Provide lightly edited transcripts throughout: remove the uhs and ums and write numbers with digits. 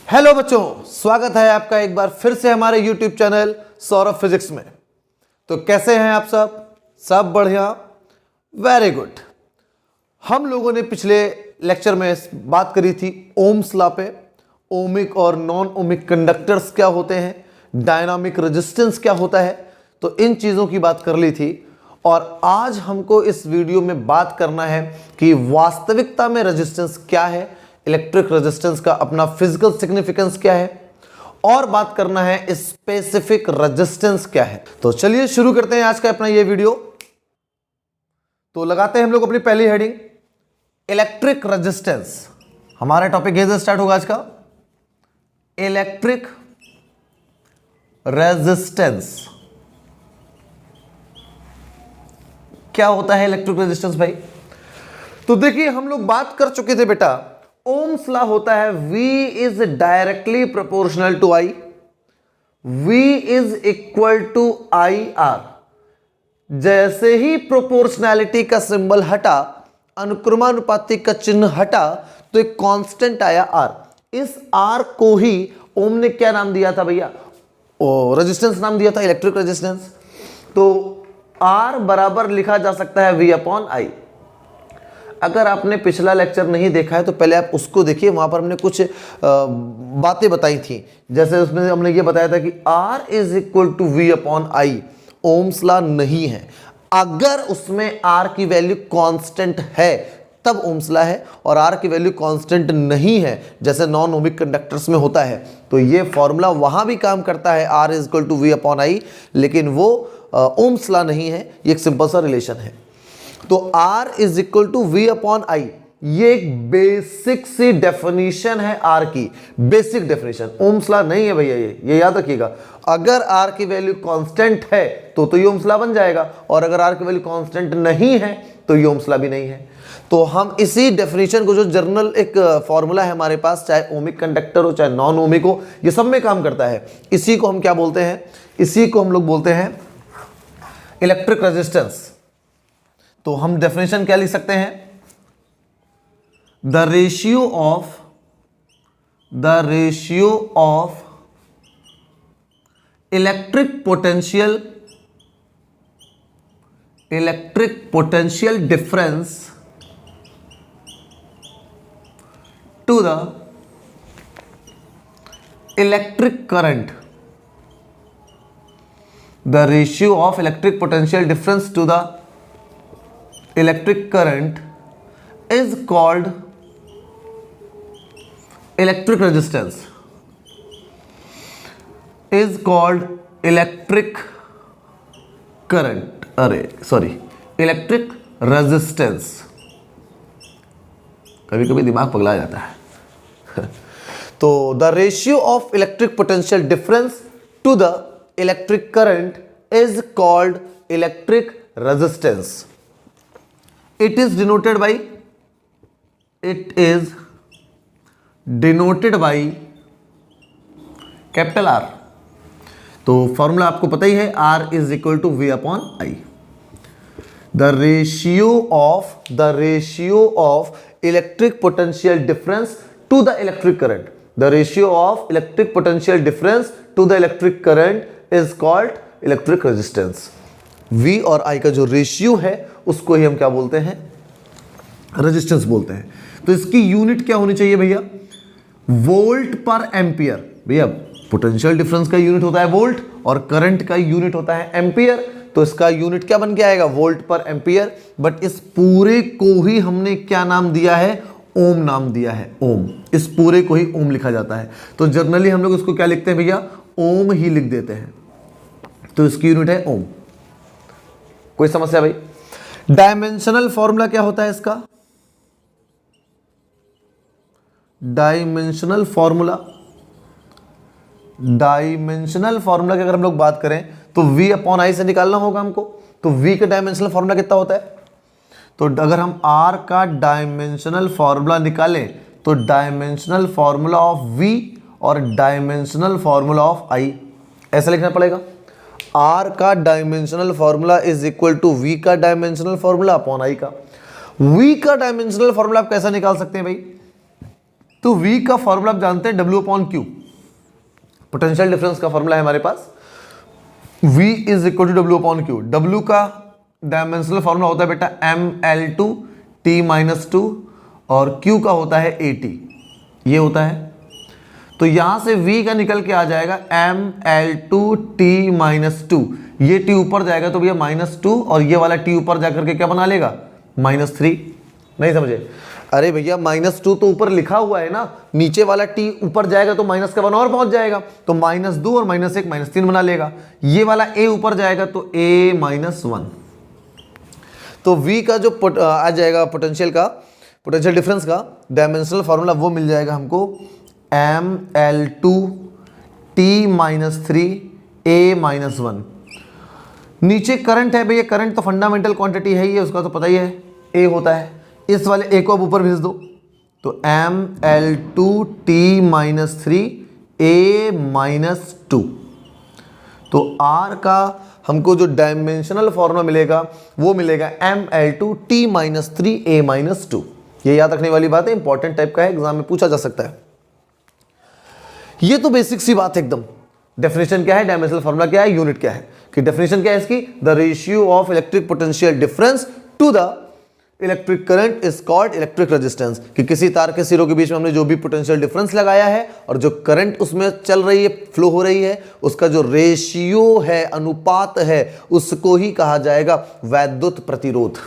Hello बच्चों, स्वागत है आपका एक बार फिर से हमारे YouTube चैनल सौरभ फिजिक्स में। तो कैसे हैं आप सब बढ़िया, वेरी गुड। हम लोगों ने पिछले लेक्चर में बात करी थी ओम्स लॉ पे, ओमिक और नॉन ओमिक कंडक्टर्स क्या होते हैं, डायनामिक रेजिस्टेंस क्या होता है, तो इन चीज़ों की बात कर ली थी। और आज हमको इस वीडियो में बात करना है कि वास्तविकता में रेजिस्टेंस क्या है, इलेक्ट्रिक रेजिस्टेंस का अपना फिजिकल सिग्निफिकेंस क्या है, और बात करना है स्पेसिफिक रेजिस्टेंस क्या है। तो चलिए शुरू करते हैं आज का अपना ये वीडियो। तो लगाते हैं हम लोग अपनी पहली हेडिंग, इलेक्ट्रिक रेजिस्टेंस। हमारा टॉपिक यहीं से स्टार्ट होगा आज का, इलेक्ट्रिक रेजिस्टेंस। क्या होता है इलेक्ट्रिक रेजिस्टेंस भाई? तो देखिए, हम लोग बात कर चुके थे बेटा, ओम्स लॉ होता है V is directly proportional to I, V is equal to IR। जैसे ही प्रोपोर्शनैलिटी का सिंबल हटा, अनुक्रमानुपाती का चिन्ह हटा, तो एक कांस्टेंट आया R। इस R को ही ओम ने क्या नाम दिया था भैया? रेजिस्टेंस नाम दिया था, इलेक्ट्रिक रेजिस्टेंस। तो R बराबर लिखा जा सकता है V अपॉन I। अगर आपने पिछला लेक्चर नहीं देखा है तो पहले आप उसको देखिए, वहां पर हमने कुछ बातें बताई थी। जैसे उसमें हमने ये बताया था कि R is equal to V upon I, Ohm's law नहीं है। अगर उसमें R की वैल्यू कांस्टेंट है तब ओम्स लॉ है, और R की वैल्यू कांस्टेंट नहीं है जैसे नॉन ओमिक कंडक्टर्स में होता है, तो ये फॉर्मूला वहां भी काम करता है, R is equal to V upon I, लेकिन वो ओम्स लॉ नहीं है, ये एक सिंपल सा रिलेशन है। तो R is equal to V upon I, ये एक बेसिक सी डेफिनेशन है R की, बेसिक डेफिनेशन। ओम्स लॉ नहीं है भैया, ये याद रखिएगा। अगर R की वैल्यू कांस्टेंट है तो ये ओम्स लॉ बन जाएगा, और अगर R की वैल्यू कांस्टेंट नहीं है तो ये ओम्स लॉ भी नहीं है। तो हम इसी डेफिनेशन को, जो जर्नल एक फॉर्मूला है हमारे पास, चाहे ओमिक कंडक्टर हो चाहे नॉन ओमिक हो, ये सब में काम करता है। इसी को हम क्या बोलते हैं? इसी को हम लोग बोलते हैं इलेक्ट्रिक रेजिस्टेंस। तो हम डेफिनेशन क्या लिख सकते हैं? The ratio of electric potential difference to the electric current. The ratio of electric potential difference to the electric current is called electric resistance, is called electric current, electric resistance। कभी कभी दिमाग पगला जाता है। तो the ratio of electric potential difference to the electric current is called electric resistance। It is denoted by capital R। तो formula आपको पता ही है, R is equal to V upon I। The ratio of electric potential difference to the electric current, the ratio of electric potential difference to the electric current is called electric resistance. V और I का जो ratio है उसको ही हम क्या बोलते हैं? Resistance बोलते हैं। तो इसकी यूनिट क्या होनी चाहिए भैया? वोल्ट पर एम्पियर। भैया पोटेंशियल डिफरेंस का यूनिट होता है वोल्ट, और करंट का यूनिट होता है एम्पियर। तो इसका यूनिट क्या बन के आएगा? वोल्ट पर एम्पियर। बट इस पूरे को ही हमने क्या नाम दिया है? ओम नाम दिया है, ओम। इस पूरे को ही ओम लिखा जाता है। तो जनरली हम लोग इसको क्या लिखते हैं भैया? ओम ही लिख देते हैं। तो इसकी यूनिट है ओम। कोई समस्या भाई? डायमेंशनल फॉर्मूला क्या होता है इसका? डायमेंशनल फॉर्मूला की अगर हम लोग बात करें तो V अपॉन I से निकालना होगा हमको। तो V का डायमेंशनल फॉर्मूला कितना होता है? तो अगर हम R का डायमेंशनल फॉर्मूला निकालें तो डायमेंशनल फॉर्मूला ऑफ V और डायमेंशनल फॉर्मूला ऑफ I ऐसा लिखना पड़ेगा। R का dimensional formula is equal to V का डायमेंशनल फॉर्मूला अपॉन I का। V का डायमेंशनल फॉर्मूला आप कैसा निकाल सकते हैं भाई? तो V का फॉर्मूला आप जानते हैं W/Q, पोटेंशियल डिफरेंस का फॉर्मूला है हमारे पास, V is equal to W/Q। W का डायमेंशनल फॉर्मूला होता है बेटा mL2T-2 और Q का होता है AT, ये होता है। तो यहां से V का निकल के आ जाएगा mL2T-2, ये T ऊपर जाएगा तो भैया -2 और ये वाला T ऊपर जाकर के क्या बना लेगा -3। नहीं समझे? अरे भैया -2 तो ऊपर लिखा हुआ है ना, नीचे वाला T ऊपर जाएगा तो माइनस का 1 और पहुंच जाएगा, तो -2 और -1 -3 बना लेगा। ये वाला A ऊपर जाएगा तो A -1। तो V का जो आ जाएगा पोटेंशियल डिफरेंस का डायमेंशनल फॉर्मूला वो मिल जाएगा हमको mL2T-3A-1। नीचे करंट है भैया, करंट तो फंडामेंटल क्वांटिटी है ही है, उसका तो पता ही है A होता है। इस वाले A को अब ऊपर भेज दो तो mL2T-3A-2। तो R का हमको जो डायमेंशनल फॉर्मूला मिलेगा वो मिलेगा mL2T-3A-2। ये याद रखने वाली बात है, इंपॉर्टेंट टाइप का है, एग्जाम में पूछा जा सकता है। ये तो बेसिक सी बात है एकदम। डेफिनेशन क्या है, डायमेंशनल फॉर्मूला क्या है, यूनिट क्या है, कि डेफिनेशन क्या है इसकी, the ratio of electric potential difference to the electric current is called electric resistance. कि किसी तार के सिरों के बीच में हमने जो भी पोटेंशियल डिफरेंस लगाया है और जो करंट उसमें चल रही है, फ्लो हो रही है, उसका जो रेशियो है, अनुपात है, उसको ही कहा जाएगा वैद्युत प्रतिरोध।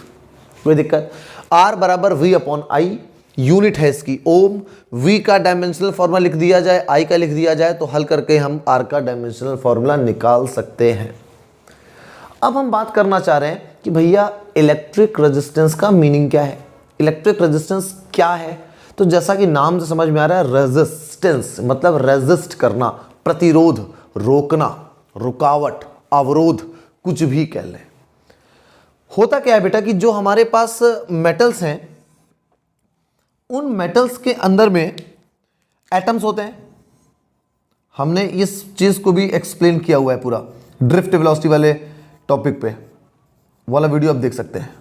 कोई दिक्कत? R बराबर V/I, यूनिट है इसकी ओम। V का डायमेंशनल फॉर्मूला लिख दिया जाए, I का लिख दिया जाए, तो हल करके हम R का डायमेंशनल फॉर्मूला निकाल सकते हैं। अब हम बात करना चाह रहे हैं कि भैया इलेक्ट्रिक रेजिस्टेंस का मीनिंग क्या है, इलेक्ट्रिक रेजिस्टेंस क्या है। तो जैसा कि नाम से समझ में आ रहा है, रेजिस्टेंस मतलब रेजिस्ट करना, प्रतिरोध, रोकना, रुकावट, अवरोध, कुछ भी कह लें। होता क्या है बेटा कि जो हमारे पास मेटल्स हैं, उन मेटल्स के अंदर में एटम्स होते हैं। हमने इस चीज को भी एक्सप्लेन किया हुआ है पूरा, ड्रिफ्ट वेलोसिटी वाले टॉपिक पे वाला वीडियो आप देख सकते हैं।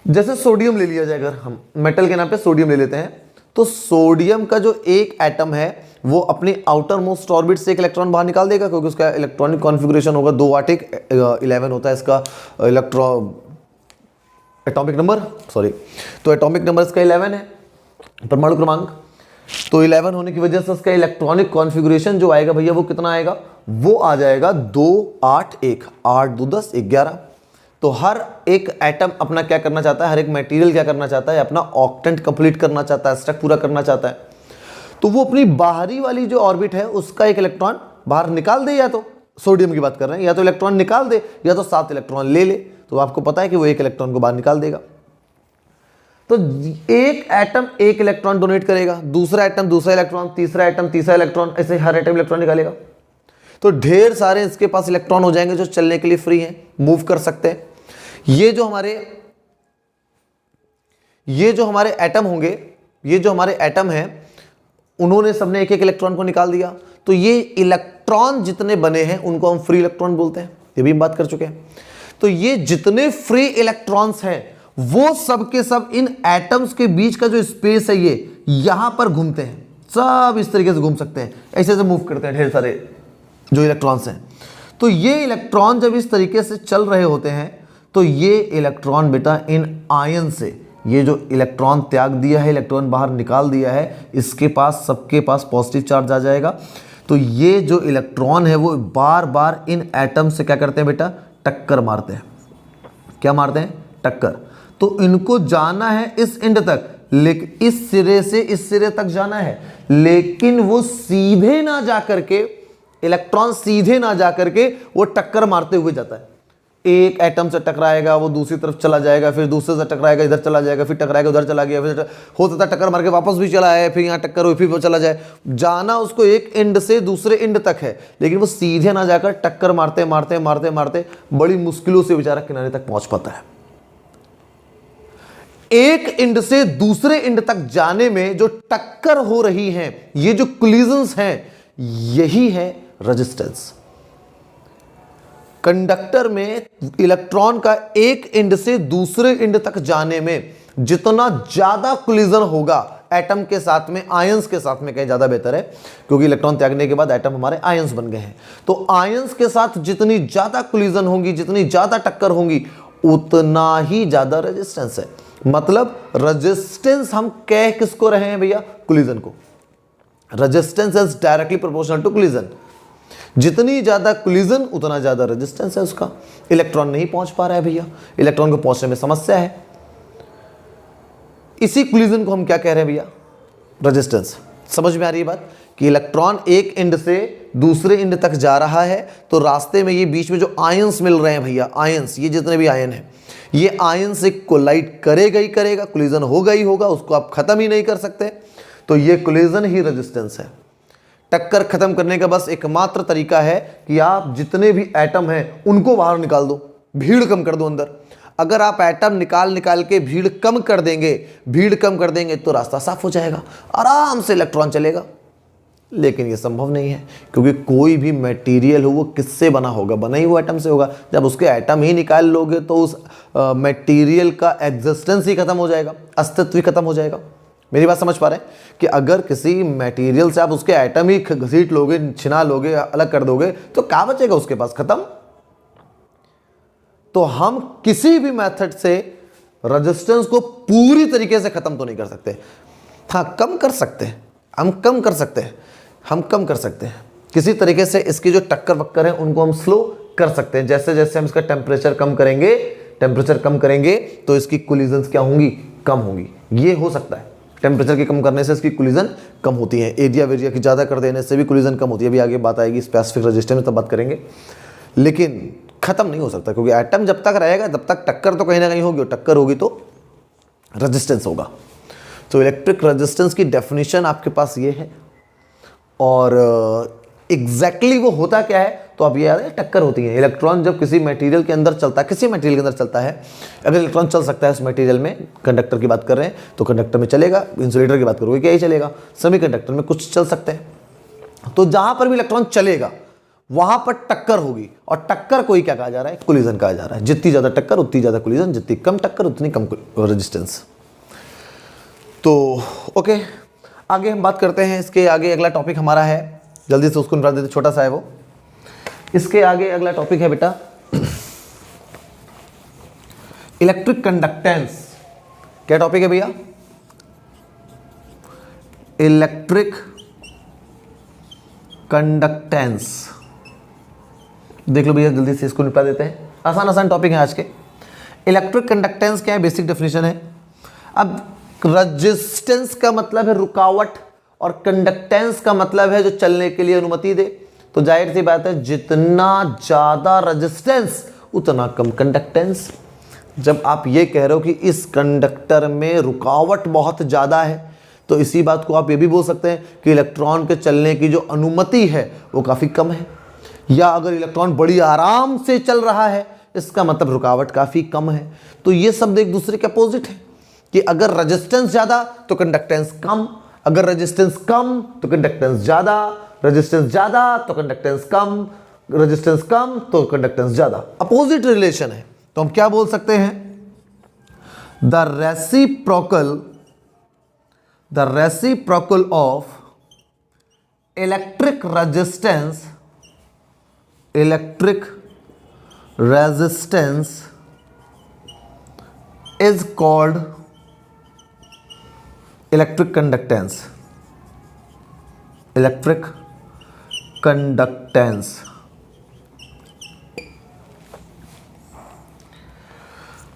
जैसे सोडियम ले लिया जाए, अगर हम मेटल के नाम पे सोडियम ले लेते हैं, तो सोडियम का जो एक एटम है वो अपनी आउटर मोस्ट ऑर्बिट से एक इलेक्ट्रॉन बाहर निकाल देगा, क्योंकि उसका इलेक्ट्रॉनिक कॉन्फ़िगरेशन होगा 2 8 11 होता है इसका एटॉमिक नंबर, तो एटॉमिक नंबर इसका 11 है, परमाणु क्रमांक। तो 11 होने की वजह से इसका इलेक्ट्रॉनिक कॉन्फ़िगरेशन जो आएगा भैया वो कितना आएगा, वो आ जाएगा 2 8 1, 8 2 10 11। तो हर एक एटम अपना क्या करना चाहता है, हर एक मटेरियल क्या करना चाहता है, अपना ऑक्टेंट कंप्लीट करना चाहता है, स्टैक पूरा करना चाहता है। तो वो अपनी बाहरी वाली जो ऑर्बिट है उसका एक इलेक्ट्रॉन बाहर निकाल दे, या तो सोडियम की बात कर रहे हैं, या तो इलेक्ट्रॉन निकाल दे या तो 7 इलेक्ट्रॉन ले ले। तो आपको पता है कि वो एक इलेक्ट्रॉन को बाहर निकाल देगा। तो एक एटम एक इलेक्ट्रॉन डोनेट करेगा, दूसरा एटम दूसरा इलेक्ट्रॉन, तीसरा एटम तीसरा इलेक्ट्रॉन, ऐसे हर एटम इलेक्ट्रॉन निकालेगा। तो ढेर सारे इसके पास इलेक्ट्रॉन हो जाएंगे जो चलने के लिए फ्री हैं, मूव कर सकते हैं। ये जो हमारे एटम होंगे, ये जो हमारे एटम हैं, उन्होंने सबने एक एक इलेक्ट्रॉन को निकाल दिया। तो ये इलेक्ट्रॉन जितने बने हैं उनको हम फ्री इलेक्ट्रॉन बोलते हैं, ये भी हम बात कर चुके हैं। तो ये जितने फ्री इलेक्ट्रॉन्स हैं वो सब के सब इन एटम्स के बीच का जो स्पेस है ये यहां पर घूमते हैं, सब इस तरीके से घूम सकते हैं, ऐसे ऐसे मूव करते हैं ढेर सारे जो इलेक्ट्रॉन्स हैं। तो ये इलेक्ट्रॉन जब इस तरीके से चल रहे होते हैं तो ये इलेक्ट्रॉन बेटा इन आयन से, ये जो इलेक्ट्रॉन त्याग दिया है, इलेक्ट्रॉन बाहर निकाल दिया है, इसके पास सबके पास पॉजिटिव चार्ज आ जाएगा। तो ये जो इलेक्ट्रॉन है वो बार बार इन एटम से क्या करते हैं बेटा, टक्कर मारते हैं। क्या मारते हैं, टक्कर। तो इनको जाना है इस एंड तक, लेकिन इस सिरे से इस सिरे तक जाना है, लेकिन वो सीधे ना जा करके, इलेक्ट्रॉन सीधे ना जा करके वो टक्कर मारते हुए जाता है। एक एटम से टकराएगा, वो दूसरी तरफ चला जाएगा, फिर दूसरे से टकराएगा, इधर चला जाएगा, फिर टकराएगा, उधर चला गया, फिर हो सकता है टक्कर मार के वापस भी चला आए, फिर यहाँ टक्कर हुई, फिर वो चला जाए। जाना उसको एक एंड से दूसरे एंड तक है, लेकिन वो सीधे ना जाकर टक्कर मारते मारते मारते मारते बड़ी मुश्किलों से बेचारा किनारे तक पहुंच पाता है। एक एंड से दूसरे एंड तक जाने में जो टक्कर हो रही है, ये जो कोलिजन्स हैं, यही है रेजिस्टेंस। कंडक्टर में इलेक्ट्रॉन का एक एंड से दूसरे एंड तक जाने में जितना ज्यादा कोलिजन होगा, एटम के साथ में, आयंस के साथ में कहीं ज़्यादा बेहतर है, क्योंकि इलेक्ट्रॉन त्यागने के बाद एटम हमारे आयंस बन गए हैं। तो आयंस के साथ जितनी ज़्यादा कोलिजन होंगी, जितनी ज़्यादा टक्कर होंगी, उतना ही ज़्यादा रेजिस्टेंस है। मतलब रेजिस्टेंस हम कह किसको रहे हैं भैया? कोलिजन को। Resistance is directly proportional to collision. जितनी ज़्यादा कोलिजन उतना ज़्यादा रेजिस्टेंस है उसका। इलेक्ट्रॉन नहीं पहुंच पा रहा है भैया, इलेक्ट्रॉन को पहुंचने में समस्या है। इसी कोलिजन को हम क्या कह रहे हैं भैया? रेजिस्टेंस। समझ में आ रही है बात कि इलेक्ट्रॉन एक एंड से दूसरे एंड तक जा रहा है, तो रास्ते में ये बीच में जो आयंस मिल रहे हैं भैया, आयंस, ये जितने भी आयन हैं, ये आयन से कोलाइड करेगा ही करेगा, कोलिजन होगा ही होगा, उसको आप खत्म ही नहीं कर सकते। तो ये कोलिजन ही रेजिस्टेंस है। टक्कर खत्म करने का बस एकमात्र तरीका है कि आप जितने भी एटम हैं उनको बाहर निकाल दो, भीड़ कम कर दो अंदर। अगर आप एटम निकाल के भीड़ कम कर देंगे तो रास्ता साफ हो जाएगा, आराम से इलेक्ट्रॉन चलेगा। लेकिन ये संभव नहीं है, क्योंकि कोई भी मटेरियल हो वो किससे बना होगा? बना ही वो एटम से होगा। जब उसके एटम ही निकाल लोगे तो उस मटेरियल का एग्जिस्टेंस ही खत्म हो जाएगा, अस्तित्व ही खत्म हो जाएगा। मेरी बात समझ पा रहे हैं कि अगर किसी मटेरियल से आप उसके एटम ही घसीट लोगे, छिना लोगे, अलग कर दोगे, तो क्या बचेगा उसके पास? खत्म। तो हम किसी भी मेथड से रेजिस्टेंस को पूरी तरीके से खत्म तो नहीं कर सकते। हाँ, कम कर सकते हैं, हम कम कर सकते हैं किसी तरीके से। इसकी जो टक्कर वक्कर है उनको हम स्लो कर सकते हैं। जैसे जैसे हम इसका टेम्परेचर कम करेंगे तो इसकी कोलिजन्स क्या होंगी? कम होंगी। ये हो सकता है, टेम्परेचर के कम करने से इसकी कोलिजन कम होती है, एरिया वेरिया की ज़्यादा कर देने से भी कोलिजन कम होती है। अभी आगे बात आएगी स्पेसिफिक रेजिस्टेंस में, तब बात करेंगे। लेकिन खत्म नहीं हो सकता, क्योंकि एटम जब तक रहेगा तब तक टक्कर तो कहीं ना कहीं होगी, और टक्कर होगी तो रेजिस्टेंस होगा। तो इलेक्ट्रिक रेजिस्टेंस की डेफिनेशन आपके पास ये है। और एग्जैक्टली वो होता क्या है? तो अब ये याद है, टक्कर होती है। इलेक्ट्रॉन जब किसी मटेरियल के अंदर चलता है, किसी मटेरियल के अंदर चलता है, अगर इलेक्ट्रॉन चल सकता है उस मटेरियल में, कंडक्टर की बात कर रहे हैं तो कंडक्टर में चलेगा, इंसुलेटर की बात करोगे क्या ही चलेगा, सेमीकंडक्टर में कुछ चल सकते हैं। तो जहां पर भी इलेक्ट्रॉन चलेगा वहां पर टक्कर होगी, और टक्कर को ही क्या कहा जा रहा है? कोलिजन कहा जा रहा है। जितनी ज्यादा टक्कर उतनी ज्यादा कोलिजन, जितनी कम टक्कर उतनी कम रेजिस्टेंस। तो ओके, आगे हम बात करते हैं। इसके आगे अगला टॉपिक हमारा है, जल्दी से उसको निपटा देते, छोटा सा है वो। इसके आगे अगला टॉपिक है बेटा इलेक्ट्रिक कंडक्टेंस। क्या टॉपिक है भैया? Electric conductance. देख लो भैया, जल्दी से इसको निपटा देते हैं। आसान टॉपिक है आज के। इलेक्ट्रिक कंडक्टेंस क्या है? बेसिक डेफिनेशन है। अब रेजिस्टेंस का मतलब है रुकावट, और कंडक्टेंस का मतलब है जो चलने के लिए अनुमति दे। तो जाहिर सी बात है, जितना ज्यादा रेजिस्टेंस उतना कम कंडक्टेंस। जब आप ये कह रहे हो कि इस कंडक्टर में रुकावट बहुत ज्यादा है, तो इसी बात को आप ये भी बोल सकते हैं कि इलेक्ट्रॉन के चलने की जो अनुमति है वो काफी कम है। या अगर इलेक्ट्रॉन बड़ी आराम से चल रहा है, इसका मतलब रुकावट काफी कम है। तो ये शब्द एक दूसरे के अपोजिट है, कि अगर रेजिस्टेंस ज्यादा तो कंडक्टेंस कम, अगर रेजिस्टेंस कम तो कंडक्टेंस ज्यादा, रेजिस्टेंस ज्यादा तो कंडक्टेंस कम, रेजिस्टेंस कम तो कंडक्टेंस ज्यादा। अपोजिट रिलेशन है। तो हम क्या बोल सकते हैं? The reciprocal of electric resistance is called electric conductance.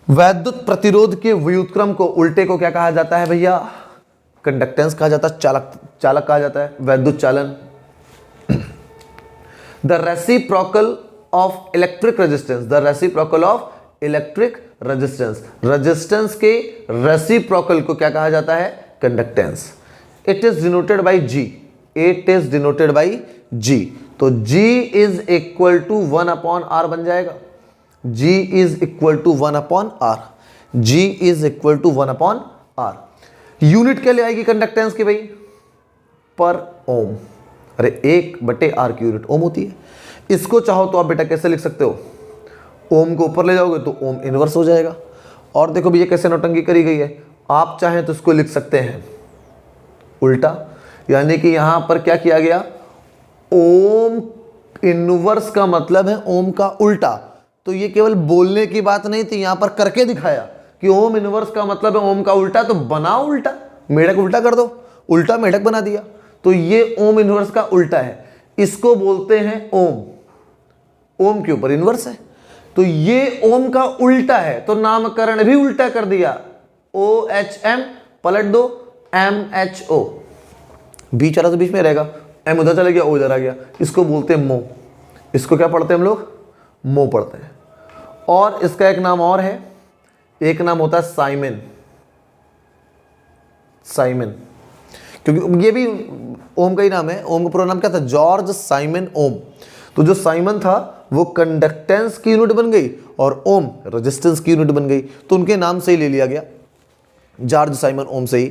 वैद्युत प्रतिरोध के व्युत्क्रम को, उल्टे को क्या कहा जाता है भैया? कंडक्टेंस कहा जाता है, चालक कहा जाता है, वैद्युत चालन। The reciprocal of electric resistance, resistance के रेसिप्रोकल को क्या कहा जाता है? Conductance. It is denoted by G। तो G is equal to 1/R बन जाएगा। G is equal to 1/R। Unit क्या ले आएगी कंडक्टेंस की भाई? पर ओम। अरे 1/R की यूनिट ओम होती है। इसको चाहो तो आप बेटा कैसे लिख सकते हो? ओम को ऊपर ले जाओगे तो ओम इनवर्स हो जाएगा। और देखो भैया कैसे नौटंकी करी गई है। आप चाहें तो इसको लिख सकते हैं उल्टा, यानी कि यहां पर क्या किया गया, ओम इनवर्स का मतलब है ओम का उल्टा। तो ये केवल बोलने की बात नहीं थी, यहां पर करके दिखाया कि ओम इनवर्स का मतलब है ओम का उल्टा, तो बनाओ उल्टा, मेढक उल्टा कर दो, उल्टा मेढक बना दिया। तो ये ओम इनवर्स का उल्टा है, इसको बोलते हैं ओम, ओम के ऊपर इनवर्स है, तो ये ओम का उल्टा है, तो नामकरण भी उल्टा कर दिया, OHM पलट दो MHO, बीच वाला तो बीच में रहेगा, एम उधर चला गया, ओ इधर आ गया, इसको बोलते हैं मो। इसको क्या पढ़ते हैं हम लोग, मो पढ़ते हैं। और इसका एक नाम और है, एक नाम होता है साइमन, साइमन, क्योंकि ये भी ओम का ही नाम है। ओम का पूरा नाम क्या था, जॉर्ज साइमन ओम। तो जो साइमन था वो कंडक्टेंस की यूनिट बन गई और ओम रेजिस्टेंस की यूनिट बन गई, तो उनके नाम से ही ले लिया गया, जॉर्ज साइमन ओम से ही।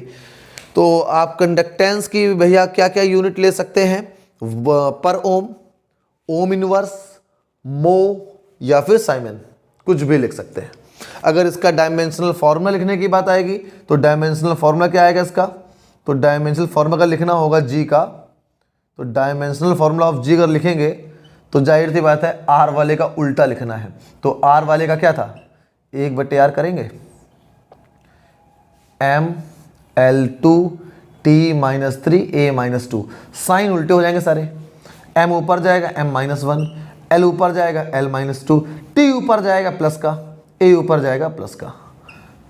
तो आप कंडक्टेंस की भैया क्या क्या यूनिट ले सकते हैं, पर ओम, ओम इनवर्स, मो या फिर साइमन, कुछ भी लिख सकते हैं। अगर इसका डायमेंशनल फॉर्मूला लिखने की बात आएगी तो डायमेंशनल फॉर्मूला क्या आएगा इसका, तो डायमेंशनल फॉर्मूला का लिखना होगा जी का, तो डायमेंशनल फॉर्मूला ऑफ जी अगर लिखेंगे तो जाहिर सी बात है आर वाले का उल्टा लिखना है। तो आर वाले का क्या था, 1/r करेंगे ML2 T-3 A-2, साइन उल्टे हो जाएंगे सारे, m ऊपर जाएगा m-1, l ऊपर जाएगा l-2, t ऊपर जाएगा प्लस का, a ऊपर जाएगा प्लस का।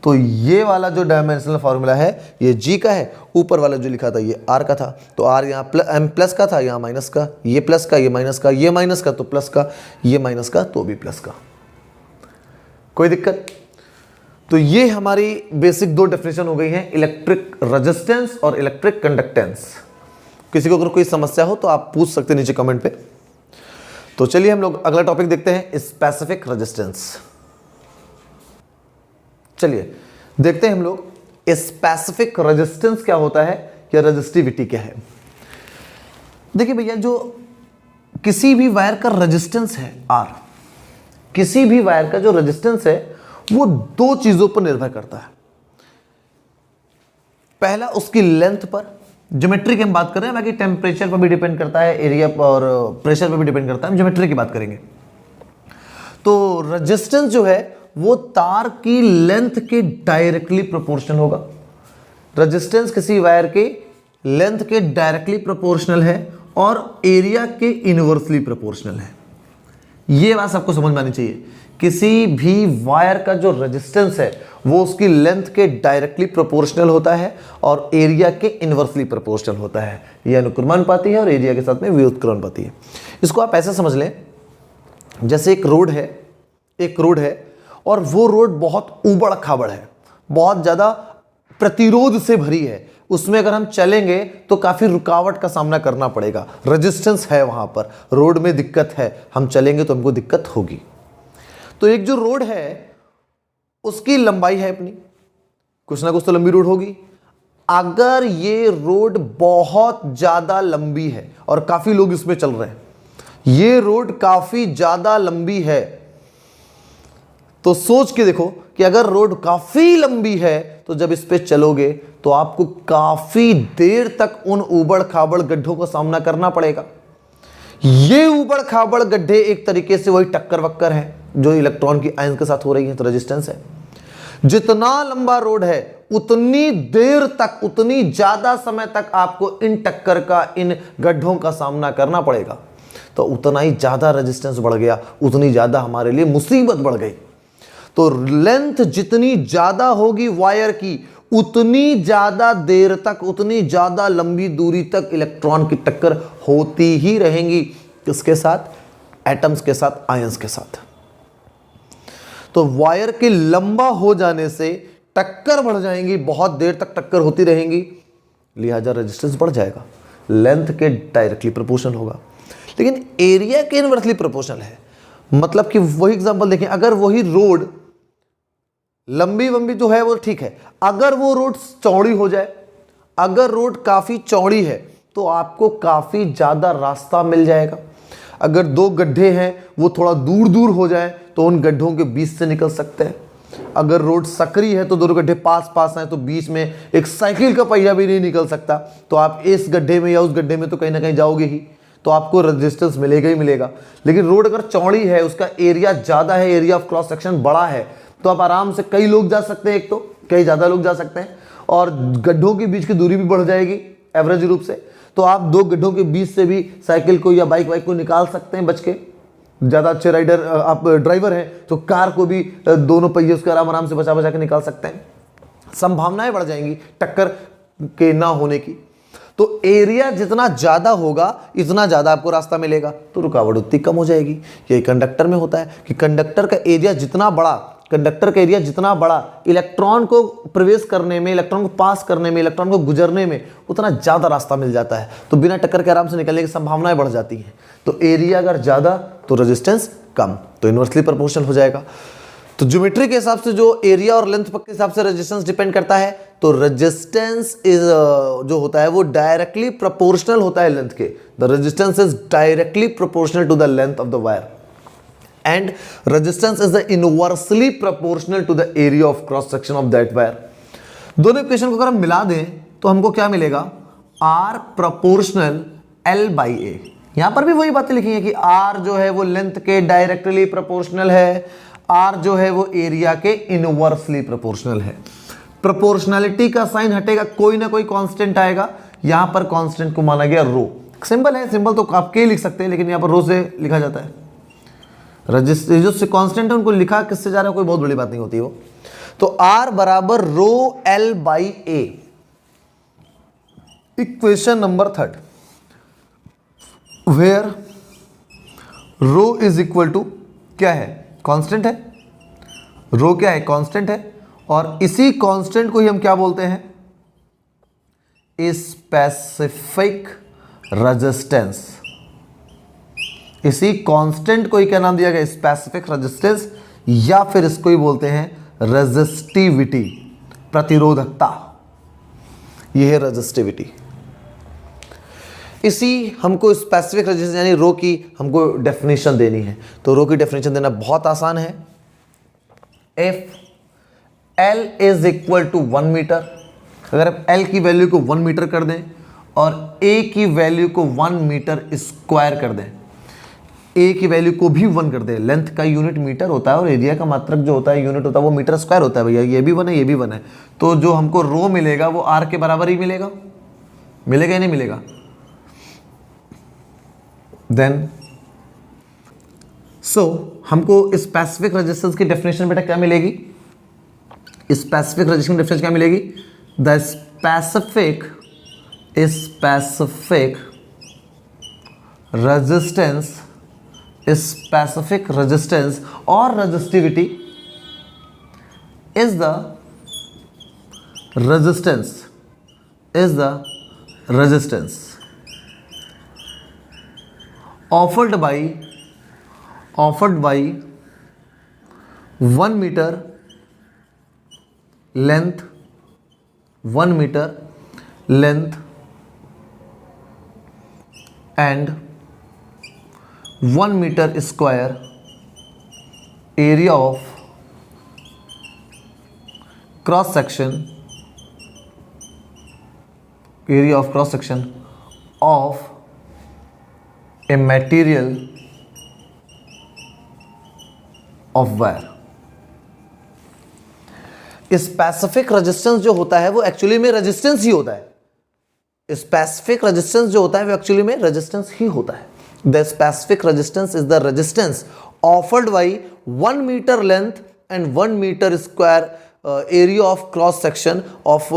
तो ये वाला जो डायमेंशनल फार्मूला है ये g का है, ऊपर वाला जो लिखा था ये r का था, तो r यहाँ m प्लस का था, यहाँ माइनस का, ये प्लस का, ये माइनस का, ये माइनस का तो प्लस का, ये माइनस का तो भी प्लस का। कोई दिक्कत? तो ये हमारी बेसिक दो डेफिनेशन हो गई हैं, इलेक्ट्रिक रेजिस्टेंस और इलेक्ट्रिक कंडक्टेंस। किसी को अगर कोई समस्या हो तो आप पूछ सकते हैं नीचे कमेंट पे। तो चलिए हम लोग अगला टॉपिक देखते हैं, स्पेसिफिक रेजिस्टेंस। चलिए देखते हैं हम लोग स्पेसिफिक रेजिस्टेंस क्या होता है या रेजिस्टिविटी क्या है। देखिए भैया, जो किसी भी वायर का रेजिस्टेंस है R, किसी भी वायर का जो रेजिस्टेंस है वो दो चीजों पर निर्भर करता है। पहला उसकी लेंथ पर, ज्योमेट्री की हम बात कर रहे हैं, बाकी टेम्परेचर पर भी डिपेंड करता है, एरिया और प्रेशर पर भी डिपेंड करता है, हम ज्योमेट्री की बात करेंगे। तो रेजिस्टेंस जो है वो तार की लेंथ के डायरेक्टली प्रोपोर्शनल होगा। रेजिस्टेंस किसी वायर के लेंथ के डायरेक्टली प्रोपोर्शनल है और एरिया के इनवर्सली प्रोपोर्शनल है। ये बात सबको समझ में आनी चाहिए, किसी भी वायर का जो रेजिस्टेंस है वो उसकी लेंथ के डायरेक्टली प्रोपोर्शनल होता है और एरिया के इनवर्सली प्रोपोर्शनल होता है। ये अनुक्रमानुपाती है और एरिया के साथ में व्युत्क्रमानुपाती है। इसको आप ऐसे समझ लें, जैसे एक रोड है, एक रोड है और वो रोड बहुत ऊबड़ खाबड़ है, बहुत ज़्यादा प्रतिरोध से भरी है, उसमें अगर हम चलेंगे तो काफ़ी रुकावट का सामना करना पड़ेगा, रेजिस्टेंस है वहाँ पर, रोड में दिक्कत है, हम चलेंगे तो हमको दिक्कत होगी। तो एक जो रोड है उसकी लंबाई है अपनी, कुछ ना कुछ तो लंबी रोड होगी। अगर ये रोड बहुत ज़्यादा लंबी है और काफ़ी लोग इसमें चल रहे हैं, ये रोड काफ़ी ज़्यादा लंबी है, तो सोच के देखो कि अगर रोड काफी लंबी है तो जब इस पे चलोगे तो आपको काफी देर तक उन ऊबड़ खाबड़ गड्ढों का सामना करना पड़ेगा। ये ऊबड़ खाबड़ गड्ढे एक तरीके से वही टक्कर वक्कर है जो इलेक्ट्रॉन की आयन के साथ हो रही है, तो रेजिस्टेंस है। जितना लंबा रोड है उतनी देर तक, उतनी ज्यादा समय तक आपको इन टक्कर का, इन गड्ढों का सामना करना पड़ेगा, तो उतना ही ज्यादा रेजिस्टेंस बढ़ गया, उतनी ज्यादा हमारे लिए मुसीबत बढ़ गई। तो लेंथ जितनी ज्यादा होगी वायर की, उतनी ज्यादा देर तक, उतनी ज्यादा लंबी दूरी तक इलेक्ट्रॉन की टक्कर होती ही रहेंगी। किसके साथ? एटम्स के साथ, आयंस के साथ। तो वायर के लंबा हो जाने से टक्कर बढ़ जाएंगी, बहुत देर तक टक्कर होती रहेंगी, लिहाजा रेजिस्टेंस बढ़ जाएगा, लेंथ के डायरेक्टली प्रोपोर्शनल होगा। लेकिन एरिया के इनवर्सली प्रोपोर्शनल है। मतलब कि वही एग्जांपल देखें, अगर वही रोड लंबी वंबी जो है वो ठीक है, अगर वो रोड चौड़ी हो जाए, अगर रोड काफी चौड़ी है तो आपको काफी ज्यादा रास्ता मिल जाएगा। अगर दो गड्ढे हैं वो थोड़ा दूर दूर हो जाए तो उन गड्ढों के बीच से निकल सकते हैं। अगर रोड सकरी है तो दोनों गड्ढे पास पास हैं तो बीच में एक साइकिल का पहिया भी नहीं निकल सकता, तो आप इस गड्ढे में या उस गड्ढे में तो कहीं ना कहीं जाओगे ही, तो आपको रेजिस्टेंस मिलेगा ही मिलेगा। लेकिन रोड अगर चौड़ी है, उसका एरिया ज़्यादा है, एरिया ऑफ क्रॉस सेक्शन बड़ा है, तो आप आराम से कई लोग जा सकते हैं, एक तो कई ज़्यादा लोग जा सकते हैं, और गड्ढों के बीच की दूरी भी बढ़ जाएगी एवरेज रूप से, तो आप दो गड्ढों के बीच से भी साइकिल को या बाइक वाइक को निकाल सकते हैं बच के। ज़्यादा अच्छे राइडर आप ड्राइवर हैं तो कार को भी दोनों पहिए उसके आराम से बचा बचा के निकाल सकते हैं, संभावनाएं बढ़ जाएंगी टक्कर के ना होने की। तो एरिया जितना ज़्यादा होगा इतना ज़्यादा आपको रास्ता मिलेगा, तो रुकावट उतनी कम हो जाएगी। यही कंडक्टर में होता है कि कंडक्टर का एरिया जितना बड़ा, कंडक्टर का एरिया जितना बड़ा, इलेक्ट्रॉन को प्रवेश करने में, इलेक्ट्रॉन को पास करने में, इलेक्ट्रॉन को गुजरने में उतना ज़्यादा रास्ता मिल जाता है, तो बिना टक्कर के आराम से निकलने की संभावनाएं बढ़ जाती हैं। तो एरिया अगर ज़्यादा तो रेजिस्टेंस कम, तो इन्वर्सली प्रोपोर्शनल हो जाएगा। तो ज्योमेट्री के हिसाब से जो एरिया और लेंथ के हिसाब से रेजिस्टेंस डिपेंड करता है, तो रेजिस्टेंस इज जो होता है वो डायरेक्टली प्रोपोर्शनल होता है लेंथ के। The resistance is directly proportional to the length of the wire and resistance is the inversely proportional to the area of cross section of that wire. दोनों equation को अगर हम मिला दें तो हमको क्या मिलेगा, R proportional L by A। यहां पर भी वही बातें लिखी है कि R जो है वो लेंथ के डायरेक्टली प्रोपोर्शनल है, R जो है वो एरिया के इनवर्सली प्रोपोर्शनल है। प्रोपोर्शनलिटी का साइन हटेगा, कोई ना कोई कांस्टेंट आएगा, यहां पर कांस्टेंट को माना गया रो। सिंबल है, सिंबल तो आप के लिख सकते हैं, लेकिन यहां पर रो से लिखा जाता है। रजिस्टर जो से कांस्टेंट है उनको लिखा किससे जा रहा है कोई बहुत बड़ी बात नहीं होती वो। तो R बराबर rho L by A। Equation number 3 where rho is equal to क्या है, कांस्टेंट है, रो क्या है, कांस्टेंट है, और इसी कांस्टेंट को ही हम क्या बोलते हैं, स्पेसिफिक रेजिस्टेंस। इसी कांस्टेंट को ही क्या नाम दिया गया, स्पेसिफिक रेजिस्टेंस, या फिर इसको ही बोलते हैं रेजिस्टिविटी, प्रतिरोधकता। यह है रेजिस्टिविटी। इसी हमको स्पेसिफिक रेजिस्टेंस यानी रो की हमको डेफिनेशन देनी है, तो रो की डेफिनेशन देना बहुत आसान है। If L is equal to 1 metre, अगर आप L की वैल्यू को 1 मीटर कर दें और A की वैल्यू को 1 मीटर स्क्वायर कर दें, A की वैल्यू को भी 1 कर दें, लेंथ का यूनिट मीटर होता है और एरिया का मात्रक जो होता है यूनिट होता है वो मीटर स्क्वायर होता है भैया, ये भी 1 है ये भी 1 है, तो जो हमको रो मिलेगा वो R के बराबर ही मिलेगा, मिलेगा या नहीं मिलेगा। देन हमको स्पेसिफिक रेजिस्टेंस की डेफिनेशन बेटा क्या मिलेगी, स्पेसिफिक रेजिस्टेंस डेफिनेशन क्या मिलेगी, द स्पेसिफिक रेजिस्टेंस और resistivity is the resistance offered by 1 meter length, 1 meter length and 1 meter square area of cross section of a material of wire। Specific resistance जो होता है वो एक्चुअली में resistance ही होता है। स्पेसिफिक रेजिस्टेंस जो होता है वो एक्चुअली में रेजिस्टेंस ही होता है। The specific resistance is the resistance offered by 1 metre length and 1 metre square area of cross section of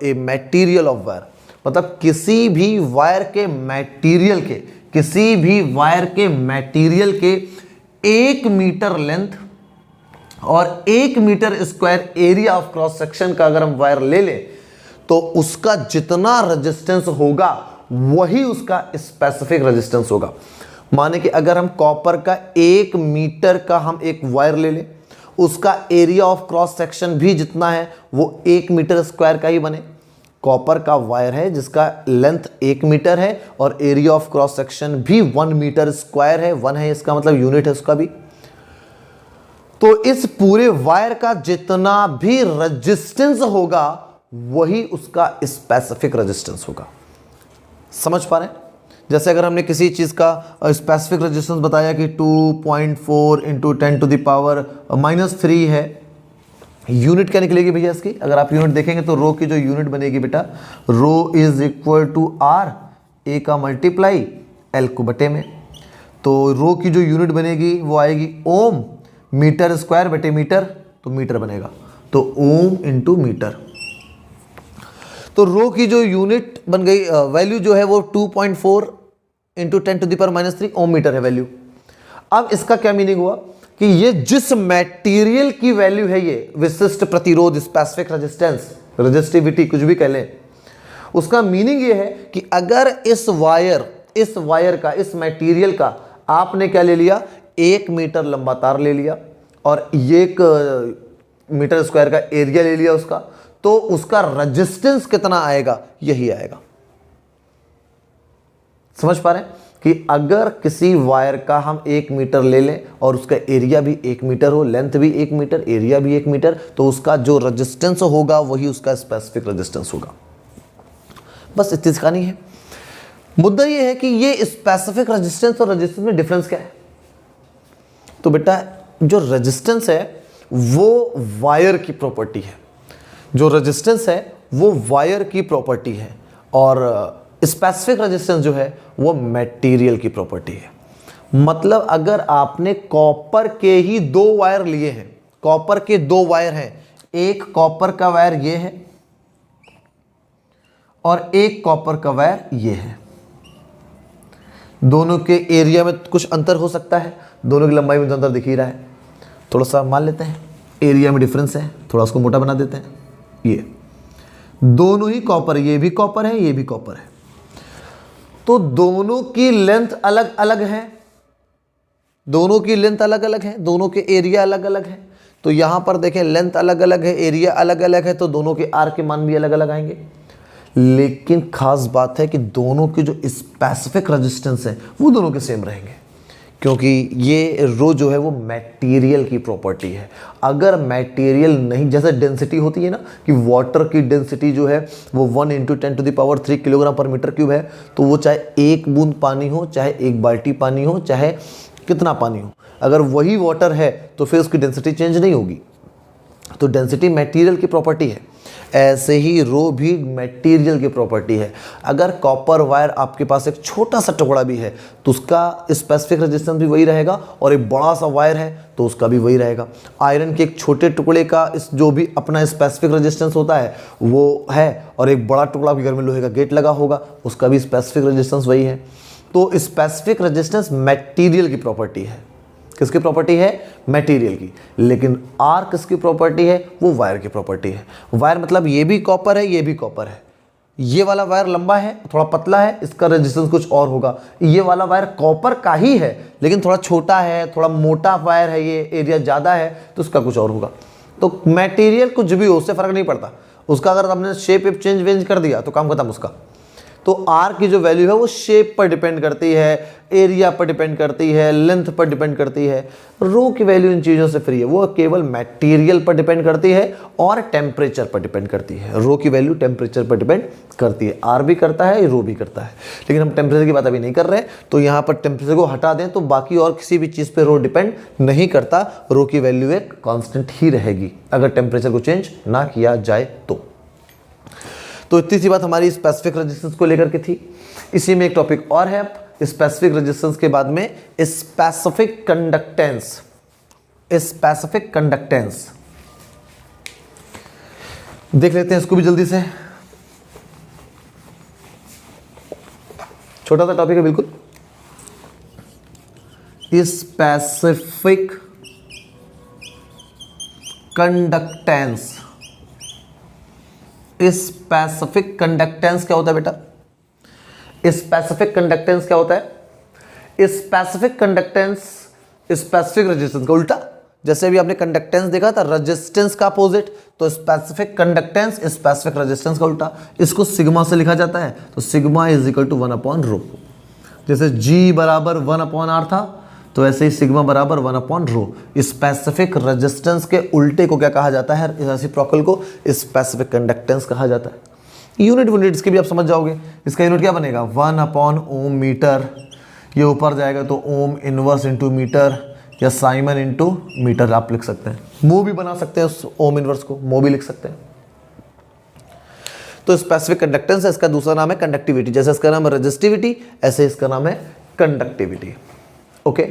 a material of wire. मतलब किसी भी वायर के मटेरियल के 1 मीटर लेंथ और 1 metre square area of cross section का अगर हम wire ले लें तो उसका जितना रेजिस्टेंस होगा वही उसका स्पेसिफिक रेजिस्टेंस होगा। माने कि अगर हम कॉपर का 1 मीटर का हम एक वायर ले लें, उसका एरिया ऑफ क्रॉस सेक्शन भी जितना है वो 1 मीटर स्क्वायर का ही बने। कॉपर का वायर है जिसका लेंथ 1 मीटर है और एरिया ऑफ क्रॉस सेक्शन भी 1 मीटर स्क्वायर है, 1 है इसका मतलब यूनिट है उसका भी। तो इस पूरे वायर का जितना भी रेजिस्टेंस होगा वही उसका स्पेसिफिक रेजिस्टेंस होगा। समझ पा रहे हैं? जैसे अगर हमने किसी चीज़ का स्पेसिफिक रेजिस्टेंस बताया कि 2.4 इंटू 10 टू द पावर -3 है, यूनिट क्या निकलेगी भैया इसकी? अगर आप यूनिट देखेंगे तो रो की जो यूनिट बनेगी बेटा, रो इज इक्वल टू आर, ए का मल्टीप्लाई एल को बटे में। तो रो की जो यूनिट बनेगी वो आएगी ओम, मीटर स्क्वायर बटे मीटर, तो मीटर बनेगा, तो ओम इंटू मीटर। तो रो की जो यूनिट बन गई, वैल्यू जो है वो 2.4 into 10 to the power -3 ohm metre है वैल्यू। अब इसका क्या मीनिंग हुआ कि ये जिस मटेरियल की वैल्यू है, ये विशिष्ट प्रतिरोध, स्पेसिफिक रेजिस्टेंस, रेजिस्टिविटी कुछ भी कह लें, उसका मीनिंग ये है कि अगर इस वायर का, इस मटेरियल का आपने क्या ले लिया, 1 मीटर लंबा तार ले लिया और 1 मीटर स्क्वायर का एरिया ले लिया उसका, तो उसका रेजिस्टेंस कितना आएगा? यही आएगा। समझ पा रहे हैं कि अगर किसी वायर का हम 1 मीटर ले लें और उसका एरिया भी 1 मीटर हो, लेंथ भी 1 मीटर, एरिया भी 1 मीटर, तो उसका जो रेजिस्टेंस होगा वही उसका स्पेसिफिक रेजिस्टेंस होगा। बस इतनी सी कहानी है। मुद्दा ये है कि ये स्पेसिफिक रेजिस्टेंस और रेजिस्टेंस में डिफरेंस क्या है? तो बेटा जो रेजिस्टेंस है वो वायर की प्रॉपर्टी है, जो रेजिस्टेंस है वो वायर की प्रॉपर्टी है, और स्पेसिफिक रेजिस्टेंस जो है वो मटेरियल की प्रॉपर्टी है। मतलब अगर आपने कॉपर के ही 2 वायर लिए हैं, कॉपर के 2 वायर हैं, एक कॉपर का वायर ये है और एक कॉपर का वायर ये है, दोनों के एरिया में कुछ अंतर हो सकता है, दोनों की लंबाई में तो अंतर दिख ही रहा है, थोड़ा सा मान लेते हैं एरिया में डिफरेंस है, थोड़ा उसको मोटा बना देते हैं। ये दोनों ही कॉपर, ये भी कॉपर है, ये भी कॉपर है, तो दोनों की लेंथ अलग अलग है, दोनों की लेंथ अलग अलग है, दोनों के एरिया अलग अलग है। तो यहां पर देखें लेंथ अलग अलग है, एरिया अलग अलग है, तो दोनों के आर के मान भी अलग अलग आएंगे। लेकिन खास बात है कि दोनों के जो स्पेसिफिक रेजिस्टेंस है वो दोनों के सेम रहेंगे, क्योंकि ये रो जो है वो मटेरियल की प्रॉपर्टी है। अगर मटेरियल नहीं, जैसे डेंसिटी होती है ना कि वाटर की डेंसिटी जो है वो 1 into 10 to the power 3 kilogram पर मीटर क्यूब है, तो वो चाहे 1 बूंद पानी हो, चाहे 1 बाल्टी पानी हो, चाहे कितना पानी हो, अगर वही वाटर है तो फिर उसकी डेंसिटी चेंज नहीं होगी। तो डेंसिटी मटेरियल की प्रॉपर्टी है, ऐसे ही रो भी मटेरियल की प्रॉपर्टी है। अगर कॉपर वायर आपके पास एक छोटा सा टुकड़ा भी है तो उसका स्पेसिफिक रेजिस्टेंस भी वही रहेगा, और एक बड़ा सा वायर है तो उसका भी वही रहेगा। आयरन के एक छोटे टुकड़े का इस जो भी अपना स्पेसिफिक रेजिस्टेंस होता है वो है, और एक बड़ा टुकड़ा भी घर में लोहे का गेट लगा होगा उसका भी स्पेसिफिक रेजिस्टेंस वही है। तो स्पेसिफिक रेजिस्टेंस मटेरियल की प्रॉपर्टी है। किसकी प्रॉपर्टी है? मटेरियल की। लेकिन आर किसकी प्रॉपर्टी है? वो वायर की प्रॉपर्टी है। वायर मतलब ये भी कॉपर है, ये भी कॉपर है। ये वाला वायर लंबा है, थोड़ा पतला है, इसका रेजिस्टेंस कुछ और होगा। ये वाला वायर कॉपर का ही है लेकिन थोड़ा छोटा है, थोड़ा मोटा वायर है, ये एरिया ज़्यादा है तो उसका कुछ और होगा। तो मटेरियल कुछ भी हो उससे फ़र्क नहीं पड़ता, उसका अगर आपने शेप चेंज वेंज कर दिया तो काम खत्म उसका। तो आर की जो वैल्यू है वो शेप पर डिपेंड करती है, एरिया पर डिपेंड करती है, लेंथ पर डिपेंड करती है। रो की वैल्यू इन चीज़ों से फ्री है, वो केवल मटेरियल पर डिपेंड करती है और टेम्परेचर पर डिपेंड करती है। रो की वैल्यू टेम्परेचर पर डिपेंड करती है, आर भी करता है, रो भी करता है, लेकिन हम टेम्परेचर की बात अभी नहीं कर रहे हैं। तो यहाँ पर टेम्परेचर को हटा दें तो बाकी और किसी भी चीज़ पर रो डिपेंड नहीं करता। रो की वैल्यू एक कॉन्स्टेंट ही रहेगी अगर टेम्परेचर को चेंज ना किया जाए तो इतनी सी बात हमारी स्पेसिफिक रेजिस्टेंस को लेकर के थी। इसी में एक टॉपिक और है, स्पेसिफिक रेजिस्टेंस के बाद में स्पेसिफिक कंडक्टेंस। स्पेसिफिक कंडक्टेंस देख लेते हैं इसको भी जल्दी से, छोटा सा टॉपिक है बिल्कुल। Specific conductance. स्पेसिफिक कंडक्टेंस क्या होता है बेटा? स्पेसिफिक कंडक्टेंस क्या होता है? स्पेसिफिक कंडक्टेंस स्पेसिफिक रेजिस्टेंस का उल्टा। जैसे अभी आपने कंडक्टेंस देखा था रेजिस्टेंस का अपोजिट, तो स्पेसिफिक कंडक्टेंस स्पेसिफिक रेजिस्टेंस का उल्टा। इसको सिग्मा से लिखा जाता है, तो सिग्मा इज इक्वल टू 1/ρ। जैसे G बराबर 1/r था, तो ऐसे ही सिग्मा बराबर 1/रो। स्पेसिफिक रेजिस्टेंस के उल्टे को क्या कहा जाता है? रेसिप्रोकल को स्पेसिफिक कंडक्टेंस कहा जाता है। यूनिट्स की भी आप समझ जाओगे। इसका यूनिट क्या बनेगा? 1/ओम मीटर। ये ऊपर जाएगा तो ओम इनवर्स इंटू मीटर या साइमन इंटू मीटर आप लिख सकते हैं। मो भी बना सकते हैं उस ओम इनवर्स को, मो भी लिख सकते हैं। तो स्पेसिफिक कंडक्टेंस है, इसका दूसरा नाम है कंडक्टिविटी। जैसे इसका नाम है रेजिस्टिविटी, ऐसे इसका नाम है कंडक्टिविटी। ओके